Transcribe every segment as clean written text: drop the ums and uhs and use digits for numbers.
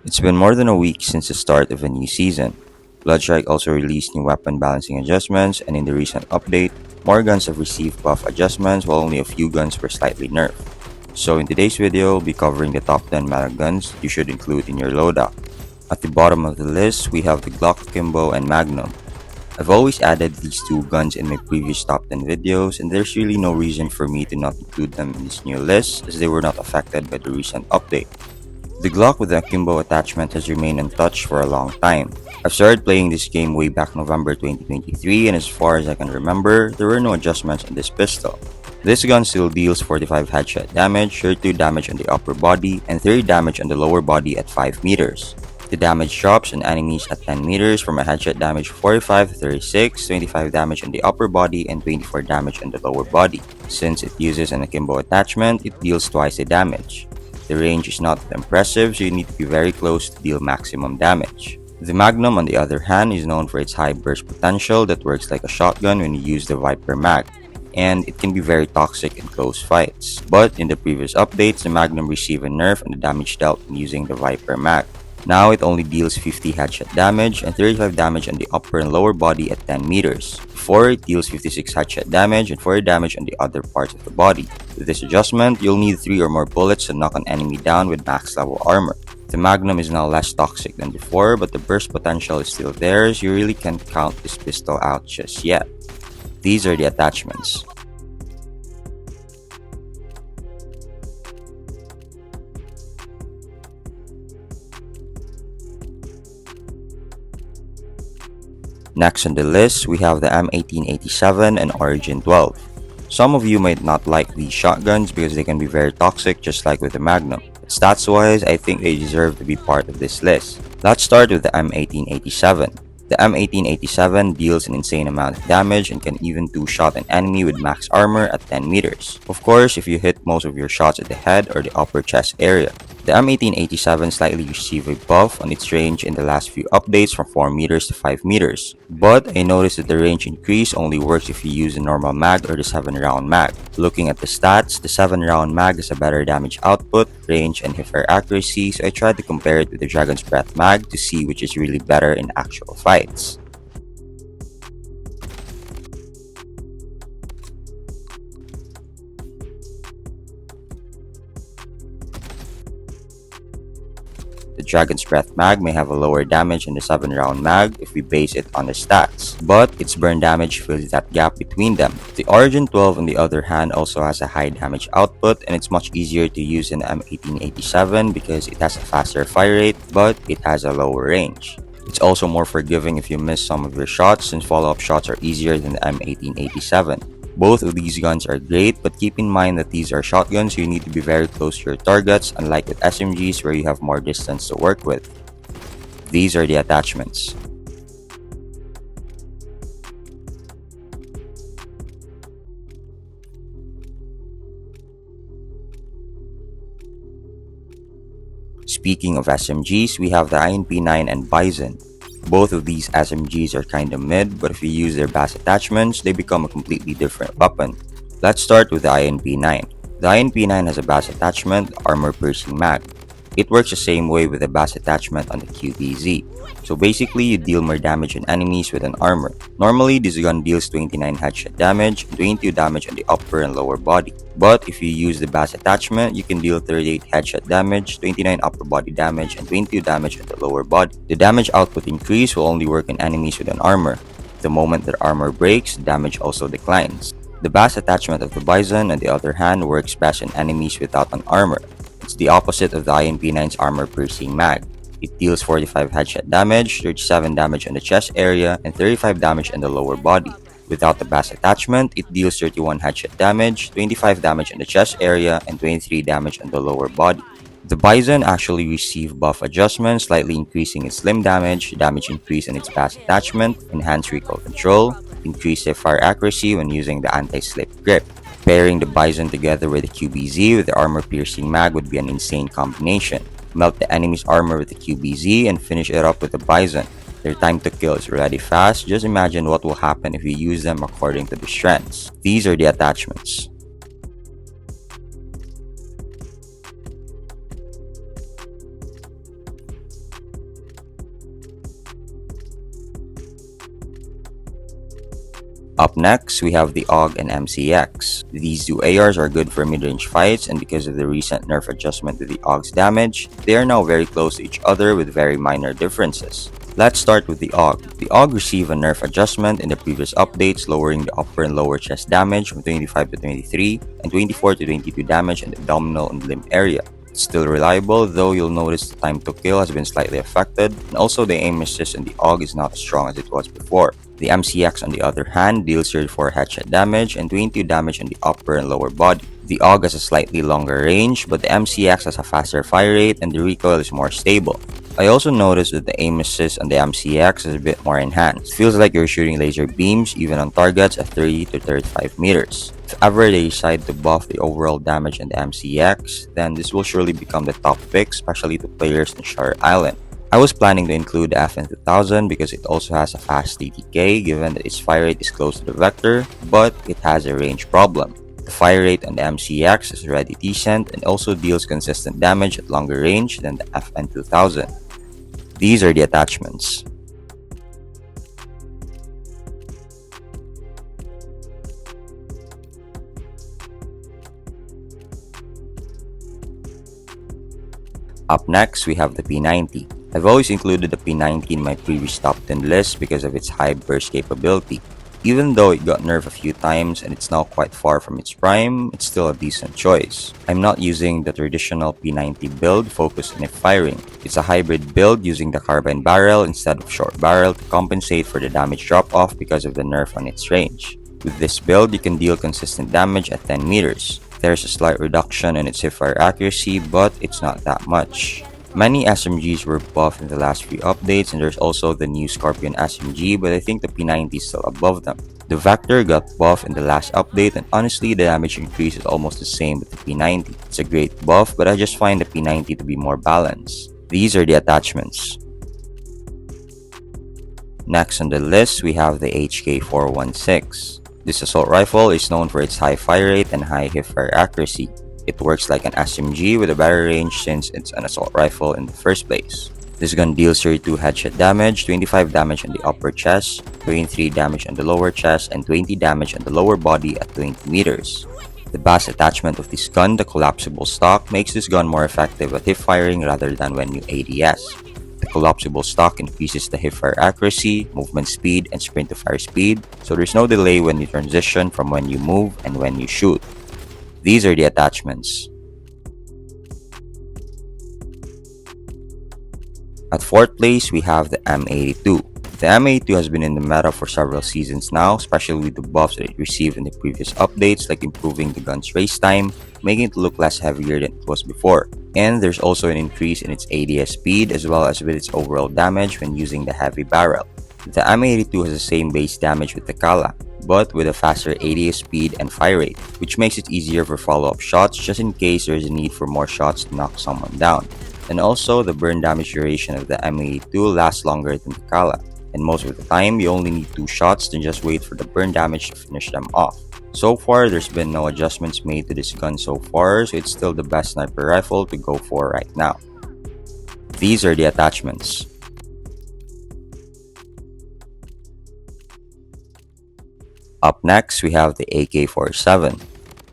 It's been more than a week since the start of a new season. Bloodstrike also released new weapon balancing adjustments, and in the recent update, more guns have received buff adjustments while only a few guns were slightly nerfed. So in today's video, we'll be covering the top 10 meta guns you should include in your loadout. At the bottom of the list, we have the Glock Akimbo and Magnum. I've always added these two guns in my previous top 10 videos, and there's really no reason for me to not include them in this new list as they were not affected by the recent update. The Glock with the Akimbo attachment has remained untouched for a long time. I've started playing this game way back November 2023, and as far as I can remember, there were no adjustments on this pistol. This gun still deals 45 headshot damage, 32 damage on the upper body, and 30 damage on the lower body at 5 meters. The damage drops on enemies at 10 meters from a headshot damage of 45 to 36, 25 damage on the upper body, and 24 damage on the lower body. Since it uses an Akimbo attachment, it deals twice the damage. The range is not that impressive, so you need to be very close to deal maximum damage. The Magnum, on the other hand, is known for its high burst potential that works like a shotgun when you use the Viper mag, and it can be very toxic in close fights. But in the previous updates, the Magnum received a nerf on the damage dealt when using the Viper mag. Now it only deals 50 headshot damage and 35 damage on the upper and lower body at 10 meters. Before, it deals 56 headshot damage and 40 damage on the other parts of the body. With this adjustment, you'll need 3 or more bullets to knock an enemy down with max level armor. The Magnum is now less toxic than before, but the burst potential is still there, so you really can't count this pistol out just yet. These are the attachments. Next on the list, we have the M1887 and Origin 12. Some of you might not like these shotguns because they can be very toxic just like with the Magnum. But stats wise, I think they deserve to be part of this list. Let's start with the M1887. The M1887 deals an insane amount of damage and can even two-shot an enemy with max armor at 10 meters. Of course, if you hit most of your shots at the head or the upper chest area. The M1887 slightly received a buff on its range in the last few updates from 4 meters to 5 meters. But I noticed that the range increase only works if you use the normal mag or the 7-round mag. Looking at the stats, the 7-round mag has a better damage output, range, and hipfire accuracy, so I tried to compare it with the Dragon's Breath mag to see which is really better in actual fights. The Dragon's Breath mag may have a lower damage than the 7-round mag if we base it on the stats, but its burn damage fills that gap between them. The Origin 12 on the other hand also has a high damage output, and it's much easier to use in M1887 because it has a faster fire rate, but it has a lower range. It's also more forgiving if you miss some of your shots, since follow-up shots are easier than the M1887. Both of these guns are great, but keep in mind that these are shotguns, so you need to be very close to your targets, unlike with SMGs where you have more distance to work with. These are the attachments. Speaking of SMGs, we have the INP9 and Bison. Both of these SMGs are kinda mid, but if you use their bass attachments, they become a completely different weapon. Let's start with the INP9. The INP9 has a bass attachment, armor piercing mag. It works the same way with the bass attachment on the QBZ. So basically, you deal more damage on enemies with an armor. Normally, this gun deals 29 headshot damage and 22 damage on the upper and lower body. But if you use the bass attachment, you can deal 38 headshot damage, 29 upper body damage, and 22 damage on the lower body. The damage output increase will only work on enemies with an armor. The moment their armor breaks, damage also declines. The bass attachment of the Bison, on the other hand, works best on enemies without an armor. It's the opposite of the INP9's armor piercing mag. It deals 45 headshot damage, 37 damage on the chest area, and 35 damage on the lower body. Without the bass attachment, it deals 31 headshot damage, 25 damage on the chest area, and 23 damage on the lower body. The Bison actually received buff adjustments, slightly increasing its limb damage increase on its bass attachment, enhanced recoil control, increased fire accuracy when using the anti-slip grip. Pairing the Bison together with the QBZ with the armor-piercing mag would be an insane combination. Melt the enemy's armor with the QBZ and finish it up with the Bison. Their time to kill is already fast, just imagine what will happen if you use them according to the strengths. These are the attachments. Up next, we have the AUG and MCX. These two ARs are good for mid-range fights, and because of the recent nerf adjustment to the AUG's damage, they are now very close to each other with very minor differences. Let's start with the AUG. The AUG received a nerf adjustment in the previous updates, lowering the upper and lower chest damage from 25 to 23 and 24 to 22 damage in the abdominal and limb area. It's still reliable, though you'll notice the time to kill has been slightly affected, and also the aim assist in the AUG is not as strong as it was before. The MCX, on the other hand, deals 34 headshot damage and 22 damage in the upper and lower body. The AUG has a slightly longer range, but the MCX has a faster fire rate and the recoil is more stable. I also noticed that the aim assist on the MCX is a bit more enhanced. It feels like you're shooting laser beams even on targets at 30 to 35 meters. If ever they decide to buff the overall damage in the MCX, then this will surely become the top pick, especially to players in Shutter Island. I was planning to include the FN2000 because it also has a fast TTK given that its fire rate is close to the vector, but it has a range problem. The fire rate on the MCX is already decent and also deals consistent damage at longer range than the FN2000. These are the attachments. Up next, we have the P90. I've always included the P90 in my previous top 10 list because of its high burst capability. Even though it got nerfed a few times and it's now quite far from its prime, it's still a decent choice. I'm not using the traditional P90 build focused on hip firing. It's a hybrid build using the carbine barrel instead of short barrel to compensate for the damage drop off because of the nerf on its range. With this build, you can deal consistent damage at 10 meters. There's a slight reduction in its hipfire accuracy, but it's not that much. Many SMGs were buffed in the last few updates, and there's also the new Scorpion SMG, but I think the P90 is still above them. The Vector got buffed in the last update, and honestly, the damage increase is almost the same with the P90. It's a great buff, but I just find the P90 to be more balanced. These are the attachments. Next on the list, we have the HK416. This assault rifle is known for its high fire rate and high hipfire accuracy. It works like an SMG with a better range since it's an assault rifle in the first place. This gun deals 32 headshot damage, 25 damage on the upper chest, 23 damage on the lower chest, and 20 damage on the lower body at 20 meters. The bass attachment of this gun, the collapsible stock, makes this gun more effective at hip firing rather than when you ADS. The collapsible stock increases the hipfire accuracy, movement speed, and sprint to fire speed, so there's no delay when you transition from when you move and when you shoot. These are the attachments. At 4th place, we have the M82. The M82 has been in the meta for several seasons now, especially with the buffs that it received in the previous updates, like improving the gun's race time, making it look less heavier than it was before. And there's also an increase in its ADS speed as well as with its overall damage when using the heavy barrel. The M82 has the same base damage with the Kala, but with a faster ADS speed and fire rate, which makes it easier for follow-up shots just in case there is a need for more shots to knock someone down. And also, the burn damage duration of the M82 lasts longer than the Kala, and most of the time you only need 2 shots to just wait for the burn damage to finish them off. So far, there's been no adjustments made to this gun so far, so it's still the best sniper rifle to go for right now. These are the attachments. Up next, we have the AK-47.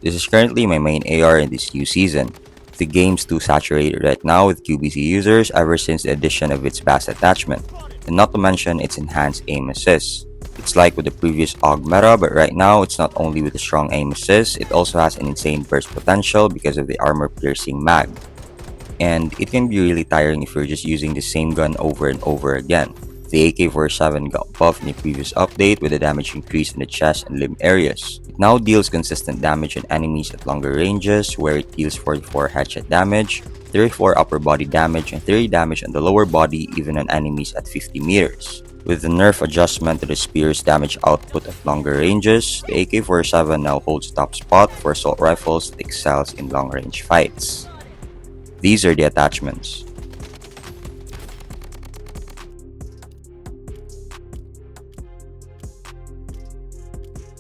This is currently my main AR in this new season. The game's too saturated right now with QBC users ever since the addition of its bass attachment, and not to mention its enhanced aim assist. It's like with the previous AUG meta, but right now it's not only with a strong aim assist, it also has an insane burst potential because of the armor-piercing mag. And it can be really tiring if you're just using the same gun over and over again. The AK-47 got buffed in the previous update with a damage increase in the chest and limb areas. It now deals consistent damage on enemies at longer ranges, where it deals 44 headshot damage, 34 upper body damage, and 30 damage on the lower body even on enemies at 50 meters. With the nerf adjustment to the spear's damage output at longer ranges, the AK-47 now holds top spot for assault rifles that excels in long-range fights. These are the attachments.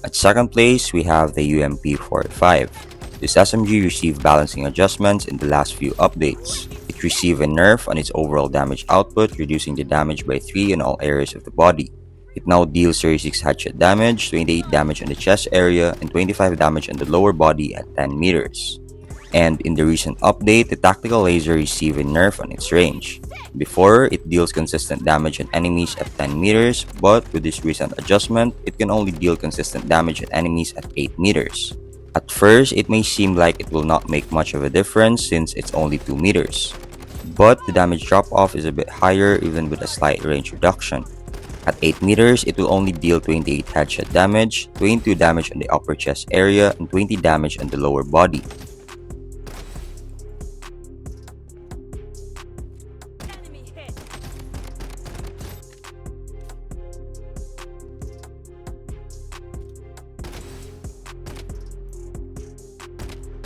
At 2nd place, we have the UMP-45. This SMG received balancing adjustments in the last few updates. It received a nerf on its overall damage output, reducing the damage by 3 in all areas of the body. It now deals 36 headshot damage, 28 damage on the chest area, and 25 damage on the lower body at 10 meters. And in the recent update, the tactical laser received a nerf on its range. Before, it deals consistent damage on enemies at 10 meters, but with this recent adjustment, it can only deal consistent damage on enemies at 8 meters. At first, it may seem like it will not make much of a difference since it's only 2 meters. But the damage drop-off is a bit higher even with a slight range reduction. At 8 meters, it will only deal 28 headshot damage, 22 damage on the upper chest area, and 20 damage on the lower body.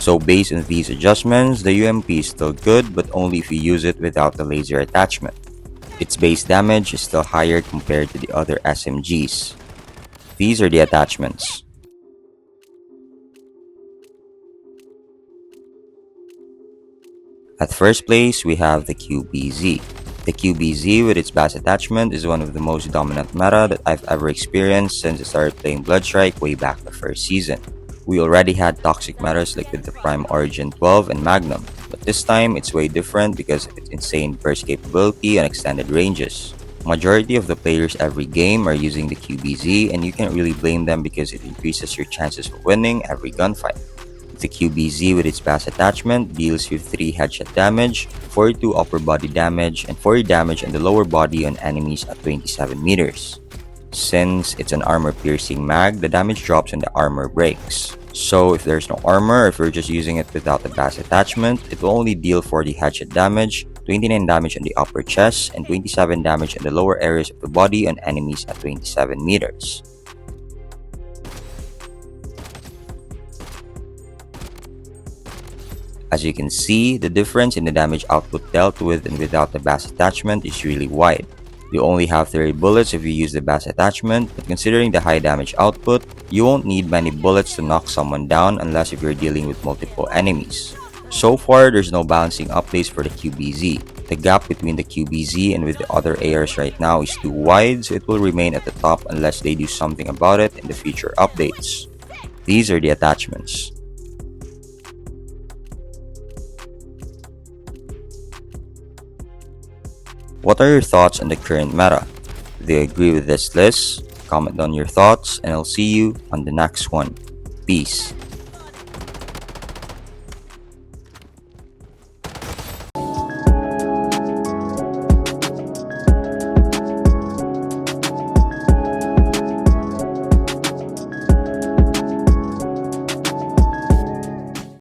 So based on these adjustments, the UMP is still good but only if you use it without the laser attachment. Its base damage is still higher compared to the other SMGs. These are the attachments. At first place, we have the QBZ. The QBZ with its bass attachment is one of the most dominant meta that I've ever experienced since I started playing Bloodstrike way back the first season. We already had toxic metas like with the Prime Origin 12 and Magnum, but this time it's way different because of its insane burst capability and extended ranges. Majority of the players every game are using the QBZ and you can't really blame them because it increases your chances of winning every gunfight. The QBZ with its bass attachment deals you 3 headshot damage, 42 upper body damage, and 40 damage on the lower body on enemies at 27 meters. Since it's an armor-piercing mag, the damage drops and the armor breaks. So if there's no armor, if you're just using it without the bass attachment, it will only deal 40 headshot damage, 29 damage on the upper chest, and 27 damage on the lower areas of the body on enemies at 27 meters. As you can see, the difference in the damage output dealt with and without the bass attachment is really wide. You only have 30 bullets if you use the bass attachment, but considering the high damage output, you won't need many bullets to knock someone down unless if you're dealing with multiple enemies. So far, there's no balancing updates for the QBZ. The gap between the QBZ and with the other ARs right now is too wide, so it will remain at the top unless they do something about it in the future updates. These are the attachments. What are your thoughts on the current meta? Do you agree with this list? Comment down your thoughts and I'll see you on the next one. Peace.